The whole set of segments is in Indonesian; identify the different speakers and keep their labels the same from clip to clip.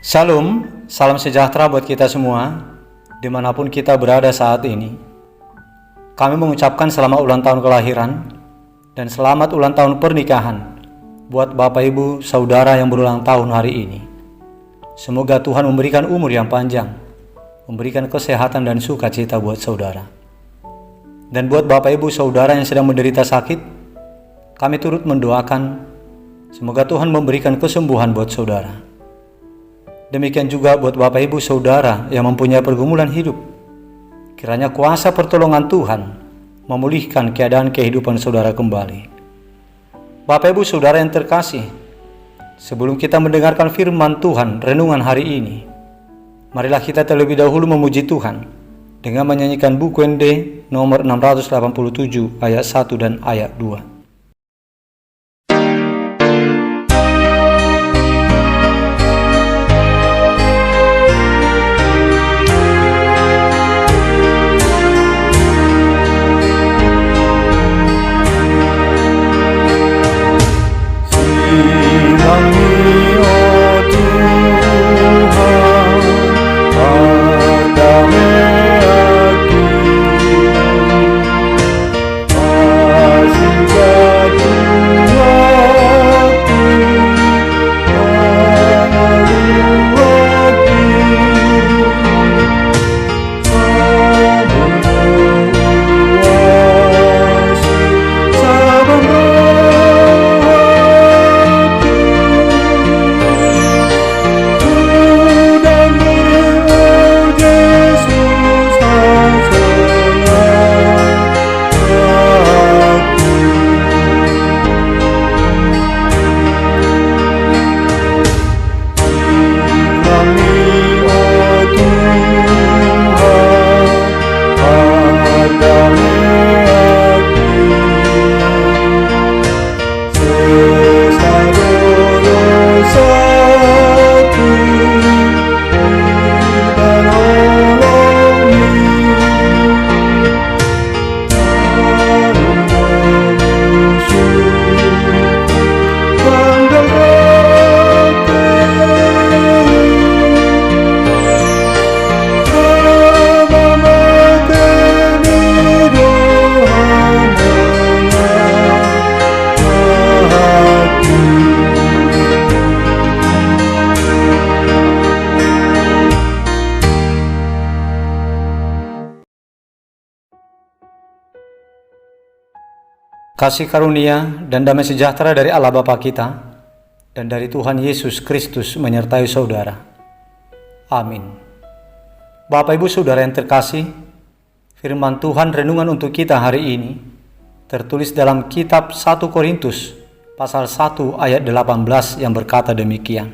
Speaker 1: Shalom, salam sejahtera buat kita semua, dimanapun kita berada saat ini. Kami mengucapkan selamat ulang tahun kelahiran dan selamat ulang tahun pernikahan buat Bapak Ibu Saudara yang berulang tahun hari ini. Semoga Tuhan memberikan umur yang panjang, memberikan kesehatan dan sukacita buat saudara. Dan buat Bapak Ibu Saudara yang sedang menderita sakit, kami turut mendoakan semoga Tuhan memberikan kesembuhan buat saudara. Demikian juga buat Bapak Ibu Saudara yang mempunyai pergumulan hidup. Kiranya kuasa pertolongan Tuhan memulihkan keadaan kehidupan saudara kembali. Bapak Ibu Saudara yang terkasih, sebelum kita mendengarkan firman Tuhan renungan hari ini, marilah kita terlebih dahulu memuji Tuhan dengan menyanyikan buku ND nomor 687 ayat 1 dan ayat 2. Kasih karunia dan damai sejahtera dari Allah Bapa kita dan dari Tuhan Yesus Kristus menyertai saudara. Amin. Bapak Ibu Saudara yang terkasih, firman Tuhan renungan untuk kita hari ini tertulis dalam kitab 1 Korintus pasal 1 ayat 18 yang berkata demikian.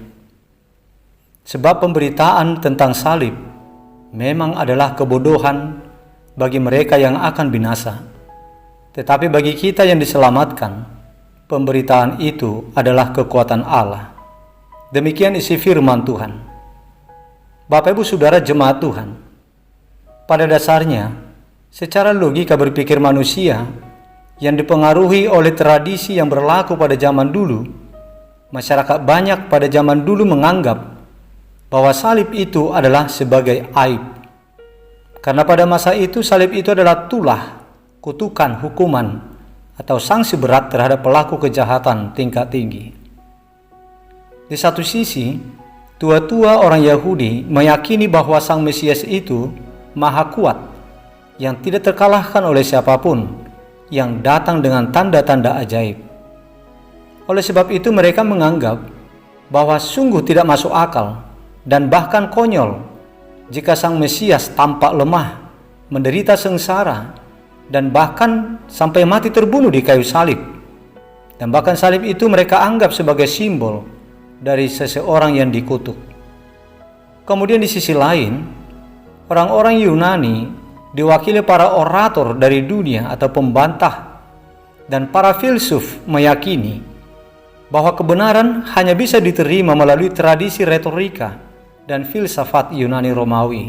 Speaker 1: Sebab pemberitaan tentang salib memang adalah kebodohan bagi mereka yang akan binasa. Tetapi bagi kita yang diselamatkan, pemberitaan itu adalah kekuatan Allah. Demikian isi firman Tuhan. Bapak Ibu Saudara jemaat Tuhan, pada dasarnya, secara logika berpikir manusia yang dipengaruhi oleh tradisi yang berlaku pada zaman dulu, masyarakat banyak pada zaman dulu menganggap bahwa salib itu adalah sebagai aib. Karena pada masa itu salib itu adalah tulah, kutukan, hukuman, atau sanksi berat terhadap pelaku kejahatan tingkat tinggi. Di satu sisi, tua-tua orang Yahudi meyakini bahwa Sang Mesias itu maha kuat, yang tidak terkalahkan oleh siapapun, yang datang dengan tanda-tanda ajaib. Oleh sebab itu mereka menganggap bahwa sungguh tidak masuk akal dan bahkan konyol jika Sang Mesias tampak lemah, menderita sengsara, dan bahkan sampai mati terbunuh di kayu salib. Dan bahkan salib itu mereka anggap sebagai simbol dari seseorang yang dikutuk. Kemudian di sisi lain, orang-orang Yunani diwakili para orator dari dunia atau pembantah dan para filsuf meyakini bahwa kebenaran hanya bisa diterima melalui tradisi retorika dan filsafat Yunani Romawi.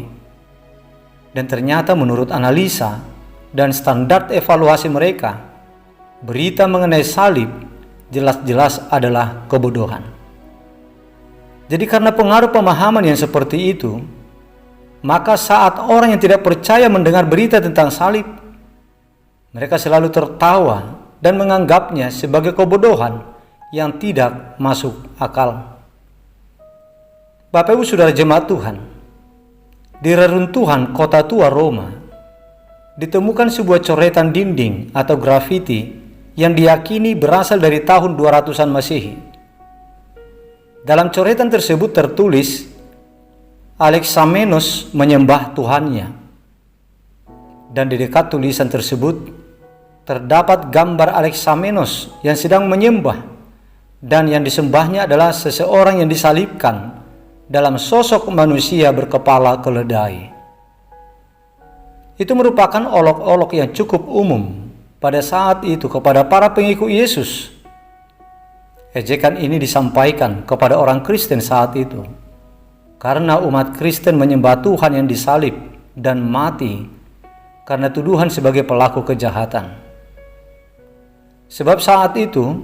Speaker 1: Dan ternyata menurut analisa dan standar evaluasi mereka, berita mengenai salib jelas-jelas adalah kebodohan. Jadi karena pengaruh pemahaman yang seperti itu, maka saat orang yang tidak percaya mendengar berita tentang salib, mereka selalu tertawa dan menganggapnya sebagai kebodohan yang tidak masuk akal. Bapak Ibu Saudara jemaat Tuhan, di reruntuhan kota tua Roma, ditemukan sebuah coretan dinding atau grafiti yang diyakini berasal dari tahun 200-an Masehi. Dalam coretan tersebut tertulis, Alexamenos menyembah Tuhannya. Dan di dekat tulisan tersebut, terdapat gambar Alexamenos yang sedang menyembah, dan yang disembahnya adalah seseorang yang disalibkan dalam sosok manusia berkepala keledai. Itu merupakan olok-olok yang cukup umum pada saat itu kepada para pengikut Yesus. Ejekan ini disampaikan kepada orang Kristen saat itu, karena umat Kristen menyembah Tuhan yang disalib dan mati karena tuduhan sebagai pelaku kejahatan. Sebab saat itu,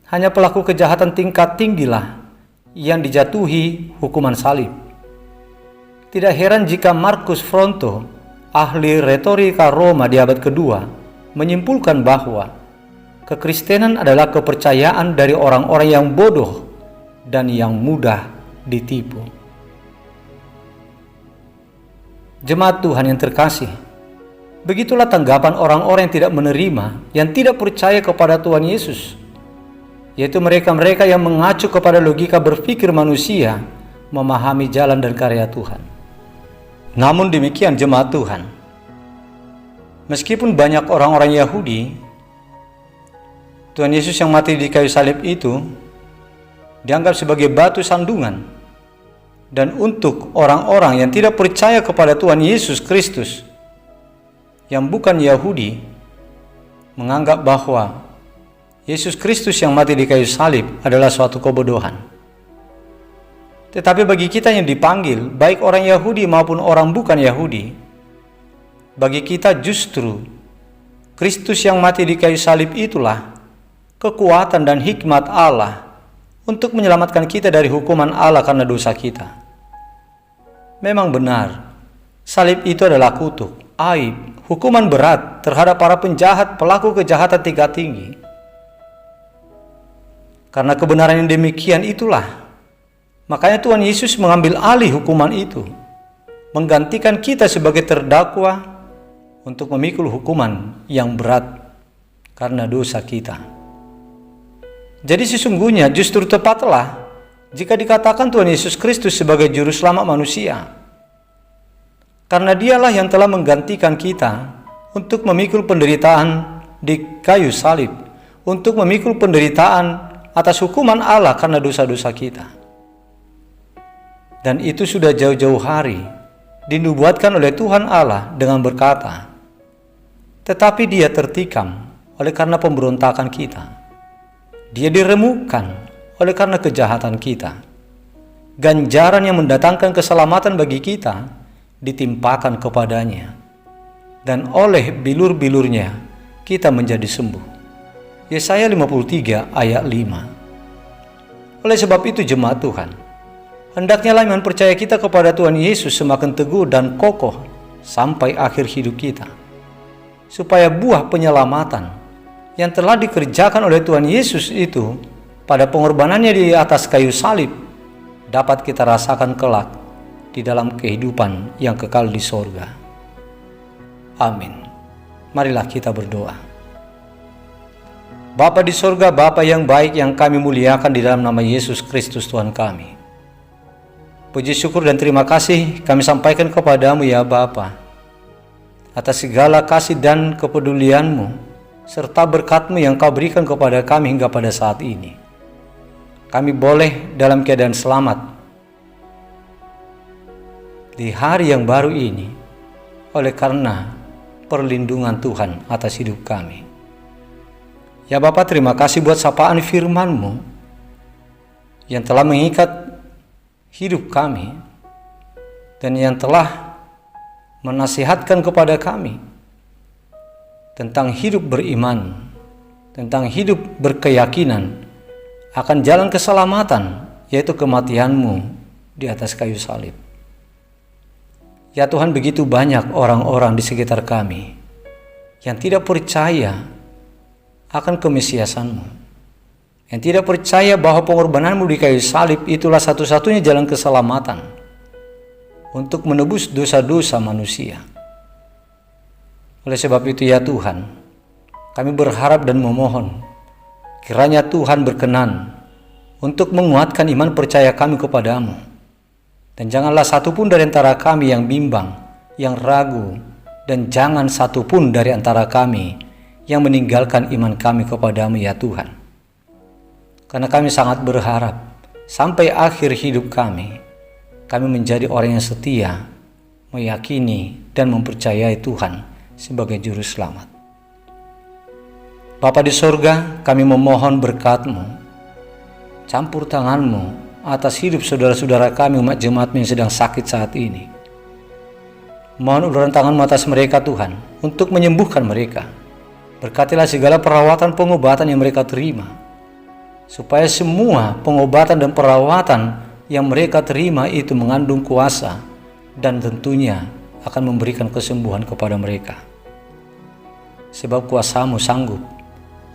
Speaker 1: hanya pelaku kejahatan tingkat tinggilah yang dijatuhi hukuman salib. Tidak heran jika Marcus Fronto, ahli retorika Roma di abad kedua, menyimpulkan bahwa kekristenan adalah kepercayaan dari orang-orang yang bodoh dan yang mudah ditipu. Jemaat Tuhan yang terkasih, begitulah tanggapan orang-orang yang tidak menerima, yang tidak percaya kepada Tuhan Yesus, yaitu mereka-mereka yang mengacu kepada logika berpikir manusia memahami jalan dan karya Tuhan. Namun demikian jemaat Tuhan, meskipun banyak orang-orang Yahudi, Tuhan Yesus yang mati di kayu salib itu dianggap sebagai batu sandungan. Dan untuk orang-orang yang tidak percaya kepada Tuhan Yesus Kristus, yang bukan Yahudi, menganggap bahwa Yesus Kristus yang mati di kayu salib adalah suatu kebodohan. Tetapi bagi kita yang dipanggil, baik orang Yahudi maupun orang bukan Yahudi, bagi kita justru Kristus yang mati di kayu salib itulah kekuatan dan hikmat Allah untuk menyelamatkan kita dari hukuman Allah karena dosa kita. Memang benar, salib itu adalah kutuk, aib, hukuman berat terhadap para penjahat, pelaku kejahatan tingkat tinggi. Karena kebenaran yang demikian itulah, makanya Tuhan Yesus mengambil alih hukuman itu, menggantikan kita sebagai terdakwa untuk memikul hukuman yang berat karena dosa kita. Jadi sesungguhnya justru tepatlah jika dikatakan Tuhan Yesus Kristus sebagai juru selamat manusia, karena dialah yang telah menggantikan kita untuk memikul penderitaan di kayu salib, untuk memikul penderitaan atas hukuman Allah karena dosa-dosa kita. Dan itu sudah jauh-jauh hari dinubuatkan oleh Tuhan Allah dengan berkata, tetapi dia tertikam oleh karena pemberontakan kita, dia diremukkan oleh karena kejahatan kita. Ganjaran yang mendatangkan keselamatan bagi kita ditimpakan kepadanya, dan oleh bilur-bilurnya kita menjadi sembuh. Yesaya 53 ayat 5. Oleh sebab itu jemaat Tuhan, hendaknya iman percaya kita kepada Tuhan Yesus semakin teguh dan kokoh sampai akhir hidup kita, supaya buah penyelamatan yang telah dikerjakan oleh Tuhan Yesus itu pada pengorbanannya di atas kayu salib dapat kita rasakan kelak di dalam kehidupan yang kekal di sorga. Amin. Marilah kita berdoa. Bapa di sorga, Bapa yang baik yang kami muliakan di dalam nama Yesus Kristus Tuhan kami, puji syukur dan terima kasih kami sampaikan kepadamu ya Bapa, atas segala kasih dan kepedulianmu serta berkat-Mu yang Kau berikan kepada kami hingga pada saat ini. Kami boleh dalam keadaan selamat di hari yang baru ini oleh karena perlindungan Tuhan atas hidup kami. Ya Bapa, terima kasih buat sapaan firman-Mu yang telah mengikat hidup kami dan yang telah menasihatkan kepada kami tentang hidup beriman, tentang hidup berkeyakinan akan jalan keselamatan yaitu kematian-Mu di atas kayu salib. Ya Tuhan, begitu banyak orang-orang di sekitar kami yang tidak percaya akan kemesiasan-Mu, yang tidak percaya bahwa pengorbanan-Mu di kayu salib itulah satu-satunya jalan keselamatan untuk menebus dosa-dosa manusia. Oleh sebab itu ya Tuhan, kami berharap dan memohon kiranya Tuhan berkenan untuk menguatkan iman percaya kami kepadamu. Dan janganlah satupun dari antara kami yang bimbang, yang ragu, dan jangan satupun dari antara kami yang meninggalkan iman kami kepadamu ya Tuhan. Karena kami sangat berharap sampai akhir hidup kami menjadi orang yang setia, meyakini dan mempercayai Tuhan sebagai juru selamat. Bapa di sorga, kami memohon berkat-Mu, campur tangan-Mu atas hidup saudara-saudara kami umat jemaat-Mu yang sedang sakit saat ini. Mohon uluran tangan-Mu atas mereka Tuhan, untuk menyembuhkan mereka. Berkatilah segala perawatan pengobatan yang mereka terima, supaya semua pengobatan dan perawatan yang mereka terima itu mengandung kuasa dan tentunya akan memberikan kesembuhan kepada mereka. Sebab kuasa-Mu sanggup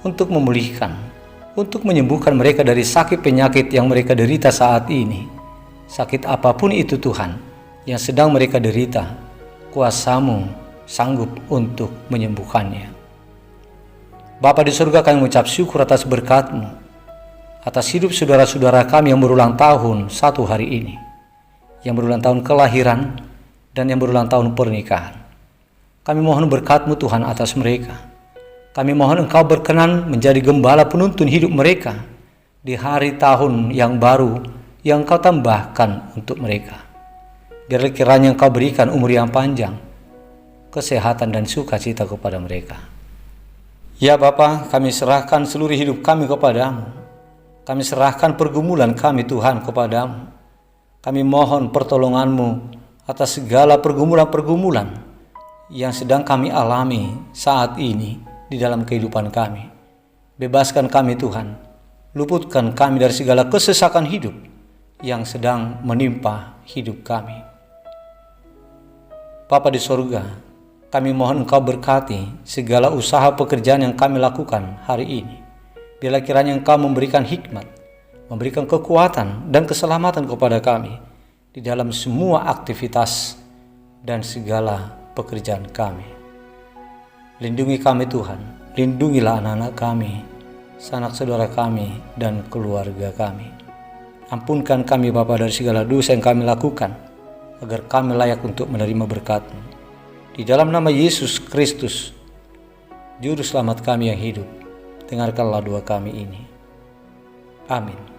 Speaker 1: untuk memulihkan, untuk menyembuhkan mereka dari sakit penyakit yang mereka derita saat ini. Sakit apapun itu Tuhan yang sedang mereka derita, kuasa-Mu sanggup untuk menyembuhkannya. Bapa di surga, kami mengucap syukur atas berkat-Mu, atas hidup saudara-saudara kami yang berulang tahun satu hari ini, yang berulang tahun kelahiran dan yang berulang tahun pernikahan. Kami mohon berkat-Mu Tuhan atas mereka. Kami mohon Engkau berkenan menjadi gembala penuntun hidup mereka di hari tahun yang baru yang Engkau tambahkan untuk mereka. Biarlah kiranya Engkau berikan umur yang panjang, kesehatan dan sukacita kepada mereka. Ya Bapa, kami serahkan seluruh hidup kami kepadamu. Kami serahkan pergumulan kami Tuhan kepadamu. Kami mohon pertolongan-Mu atas segala pergumulan-pergumulan yang sedang kami alami saat ini di dalam kehidupan kami. Bebaskan kami Tuhan, luputkan kami dari segala kesesakan hidup yang sedang menimpa hidup kami. Bapa di sorga, kami mohon Engkau berkati segala usaha pekerjaan yang kami lakukan hari ini. Biarlah kiranya Engkau memberikan hikmat, memberikan kekuatan dan keselamatan kepada kami di dalam semua aktivitas dan segala pekerjaan kami. Lindungi kami Tuhan, lindungilah anak-anak kami, sanak saudara kami, dan keluarga kami. Ampunkan kami Bapa dari segala dosa yang kami lakukan, agar kami layak untuk menerima berkat-Mu. Di dalam nama Yesus Kristus, Juru Selamat kami yang hidup, dengarkanlah doa kami ini. Amin.